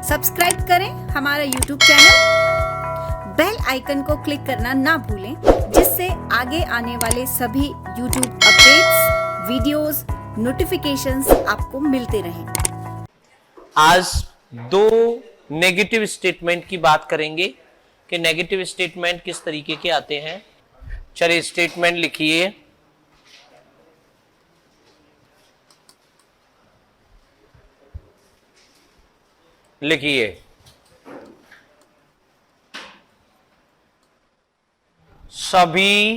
Subscribe करें हमारा YouTube channel, bell icon को क्लिक करना ना भूलें, जिससे आगे आने वाले सभी YouTube अपडेट्स, वीडियोस, नोटिफिकेशंस आपको मिलते रहें। आज दो नेगेटिव स्टेटमेंट की बात करेंगे कि नेगेटिव स्टेटमेंट किस तरीके के आते हैं। चलिए स्टेटमेंट लिखिए। लिखिए सभी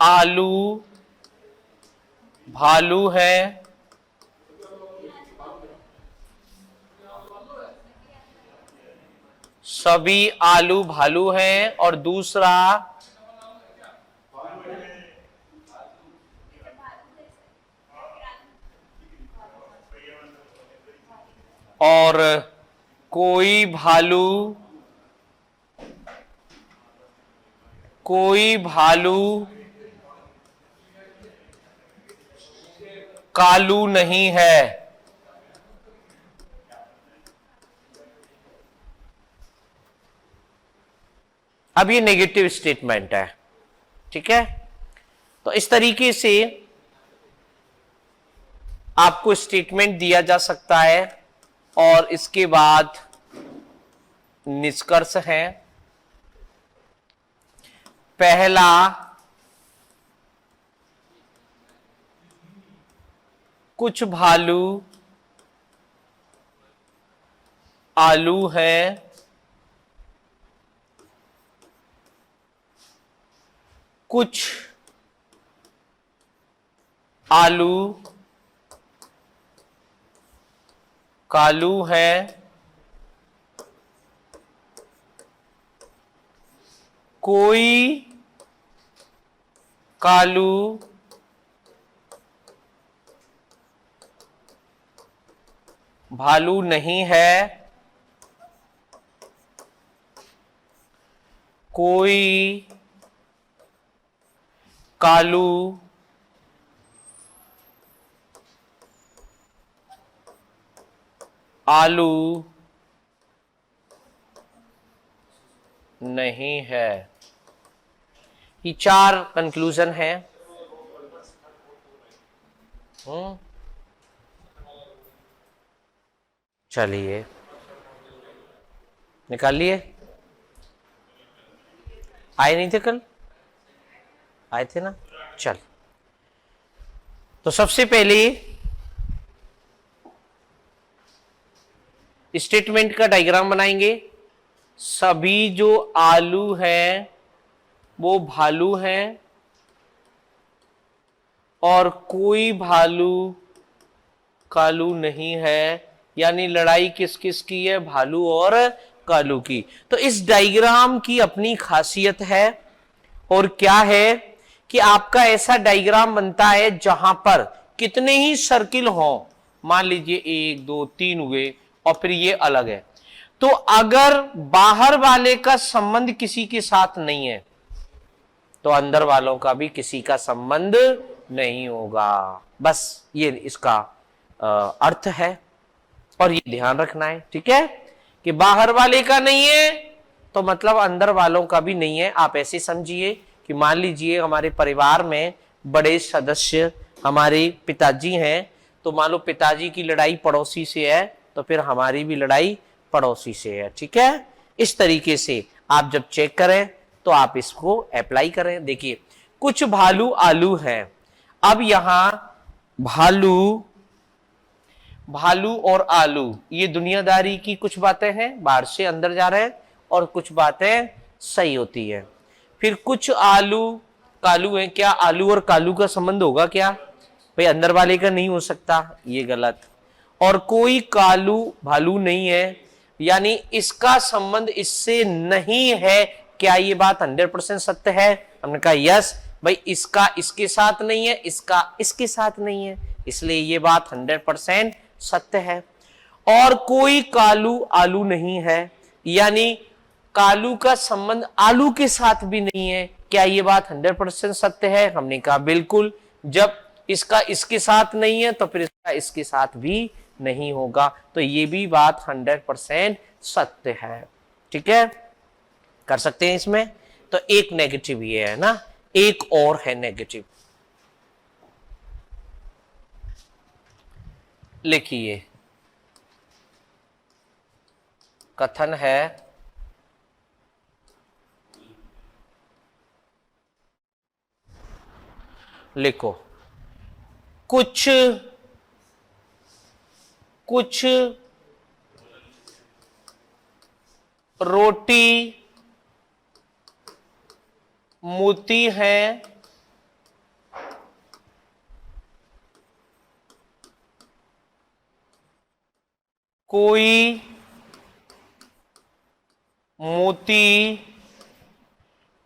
आलू भालू है। सभी आलू भालू हैं। और दूसरा और कोई भालू कालू नहीं है। अब ये नेगेटिव स्टेटमेंट है, ठीक है। तो इस तरीके से आपको स्टेटमेंट दिया जा सकता है और इसके बाद निष्कर्ष है। पहला, कुछ भालू आलू है। कुछ आलू कालू है। कोई कालू भालू नहीं है। कोई कालू आलू नहीं है। ये चार कंक्लूजन है। चलिए निकालिए। आए नहीं थे कल? आए थे ना? चल, तो सबसे पहले स्टेटमेंट का डायग्राम बनाएंगे। सभी जो आलू हैं वो भालू हैं और कोई भालू कालू नहीं है। यानी लड़ाई किस किस की है? भालू और कालू की। तो इस डायग्राम की अपनी खासियत है और क्या है कि आपका ऐसा डायग्राम बनता है जहां पर कितने ही सर्किल हों, मान लीजिए 1 2 3 हुए और फिर ये अलग है, तो अगर बाहर वाले का संबंध किसी के साथ नहीं है तो अंदर वालों का भी किसी का संबंध नहीं होगा। बस ये इसका अर्थ है और ये ध्यान रखना है, ठीक है, कि बाहर वाले का नहीं है तो मतलब अंदर वालों का भी नहीं है। आप ऐसे समझिए कि मान लीजिए हमारे परिवार में बड़े सदस्य हमारे पिताजी हैं, तो मान लो पिताजी की लड़ाई पड़ोसी से है तो फिर हमारी भी लड़ाई पड़ोसी से है, ठीक है। इस तरीके से आप जब चेक करें तो आप इसको अप्लाई करें। देखिए, कुछ भालू आलू हैं। अब यहां भालू और आलू, ये दुनियादारी की कुछ बातें हैं, बाहर से अंदर जा रहे हैं, और कुछ बातें सही होती है। फिर कुछ आलू कालू हैं। क्या आलू और कालू का संबंध होगा क्या? भाई अंदर वाले का नहीं हो सकता, ये गलत। और कोई कालू भालू नहीं है, यानी इसका संबंध इससे नहीं है। क्या ये बात 100% सत्य है? हमने कहा यस भाई, इसका इसके साथ नहीं है, इसका इसके साथ नहीं है, इसलिए ये बात 100% सत्य है। और कोई कालू आलू नहीं है, यानी कालू का संबंध आलू के साथ भी नहीं है। क्या ये बात 100% सत्य है? हमने कहा बिल्कुल। जब इसका इसके साथ नहीं है तो फिर इसका इसके साथ भी नहीं होगा। तो ये भी बात 100% सत्य है। ठीक है, कर सकते हैं इसमें। तो एक नेगेटिव ये है ना, एक और है नेगेटिव। लिखिए, कथन है लिखो, कुछ रोटी मोती है,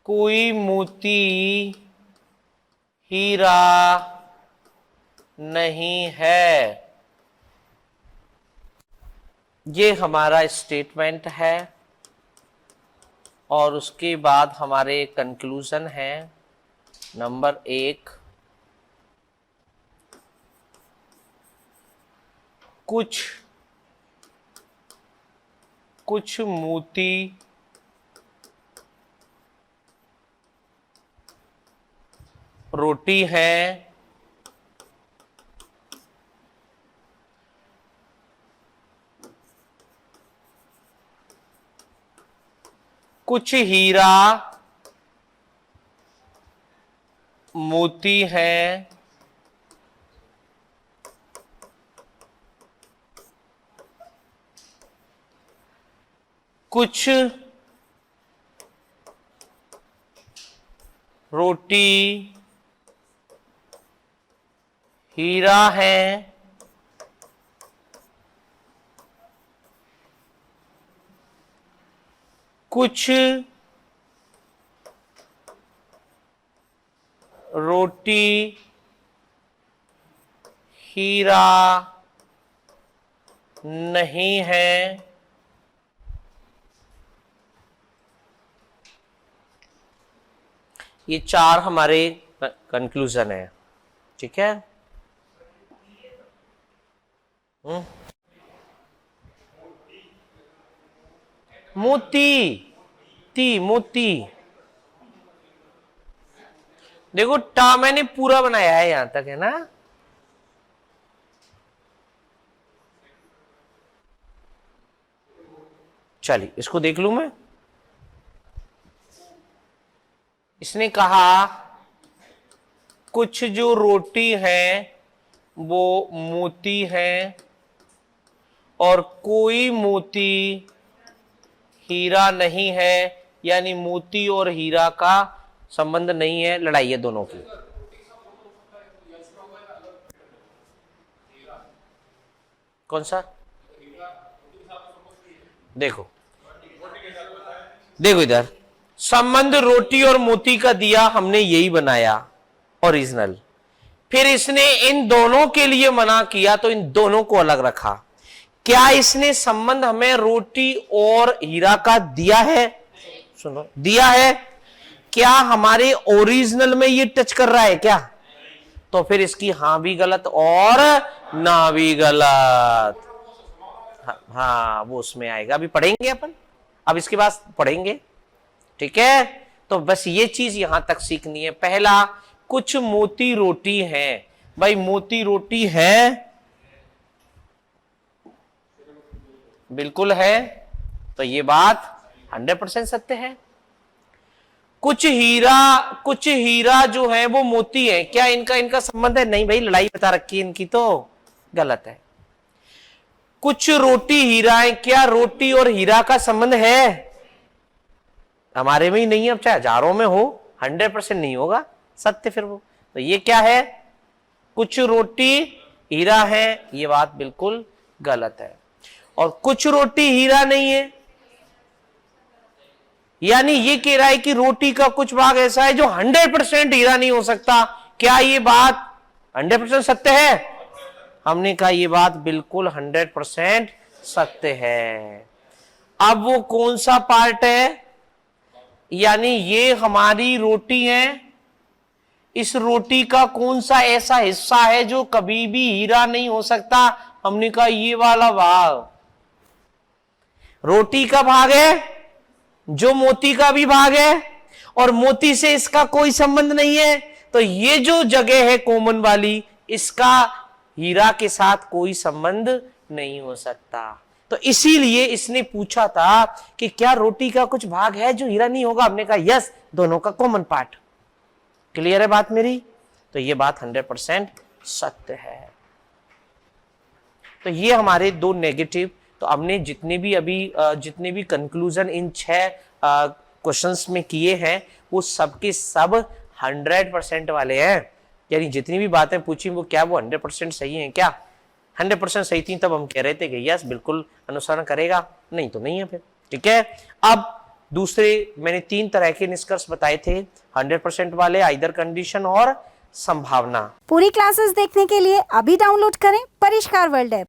कोई मोती हीरा नहीं है। ये हमारा स्टेटमेंट है और उसके बाद हमारे कंक्लूजन है। नंबर 1, कुछ मोती रोटी है, कुछ हीरा मोती है, कुछ रोटी हीरा है, कुछ रोटी हीरा नहीं है। ये 4 हमारे कंक्लूजन है। ठीक है, मोती देखो, टा मैंने पूरा बनाया है यहां तक, है ना। चलिए इसको देख लूं मैं। इसने कहा कुछ जो रोटी है वो मोती है और कोई मोती हीरा नहीं है, यानी मोती और हीरा का संबंध नहीं है, लड़ाई है दोनों की। कौन सा? देखो इधर संबंध रोटी और मोती का दिया, हमने यही बनाया ओरिजिनल। फिर इसने इन दोनों के लिए मना किया तो इन दोनों को अलग रखा। क्या इसने संबंध हमें रोटी और हीरा का दिया है? सुनो, दिया है। क्या हमारे ओरिजिनल में ये टच कर रहा है क्या? तो फिर इसकी हां भी गलत और ना भी गलत। हाँ, वो उसमें आएगा, अभी पढ़ेंगे अपन, अब इसके बाद पढ़ेंगे। ठीक है, तो बस ये चीज यहां तक सीखनी है। पहला, कुछ मोती रोटी है। भाई मोती रोटी है, बिल्कुल है, तो ये बात 100% सत्य है। कुछ हीरा जो है वो मोती है, क्या इनका संबंध है? नहीं भाई, लड़ाई बता रखी है इनकी, तो गलत है। कुछ रोटी हीरा है, क्या रोटी और हीरा का संबंध है? हमारे में ही नहीं है, अब चाहे हजारों में हो, 100% नहीं होगा सत्य फिर वो। तो ये क्या है? कुछ रोटी हीरा है, ये बात बिल्कुल गलत है। और कुछ रोटी हीरा नहीं है, यानी ये कह रहा है कि रोटी का कुछ भाग ऐसा है जो 100% हीरा नहीं हो सकता। क्या ये बात 100% सत्य है? हमने कहा ये बात बिल्कुल 100% सत्य है। अब वो कौन सा पार्ट है? यानी ये हमारी रोटी है, इस रोटी का कौन सा ऐसा हिस्सा है जो कभी भी हीरा नहीं हो सकता? हमने कहा ये वाला भाग। रोटी का भाग है जो मोती का भी भाग है, और मोती से इसका कोई संबंध नहीं है, तो ये जो जगह है कॉमन वाली, इसका हीरा के साथ कोई संबंध नहीं हो सकता। तो इसीलिए इसने पूछा था कि क्या रोटी का कुछ भाग है जो हीरा नहीं होगा? हमने कहा यस, दोनों का कॉमन पार्ट। क्लियर है बात मेरी? तो ये बात 100% सत्य है। तो ये हमारे दो नेगेटिव। तो हमने जितने भी कंक्लूजन इन 6 क्वेश्चंस में किए हैं वो सबके सब 100% वाले हैं। यानी जितनी भी बातें पूछी वो क्या वो 100% सही हैं क्या? 100% सही थी तब हम कह रहे थे कि यस बिल्कुल अनुसरण करेगा, नहीं तो नहीं है फिर। ठीक है, अब दूसरे मैंने 3 तरह के निष्कर्ष बताए थे, 100% वाले, आइदर कंडीशन और संभावना। पूरी क्लासेस देखने के लिए अभी डाउनलोड करें परिष्कार वर्ल्ड ऐप।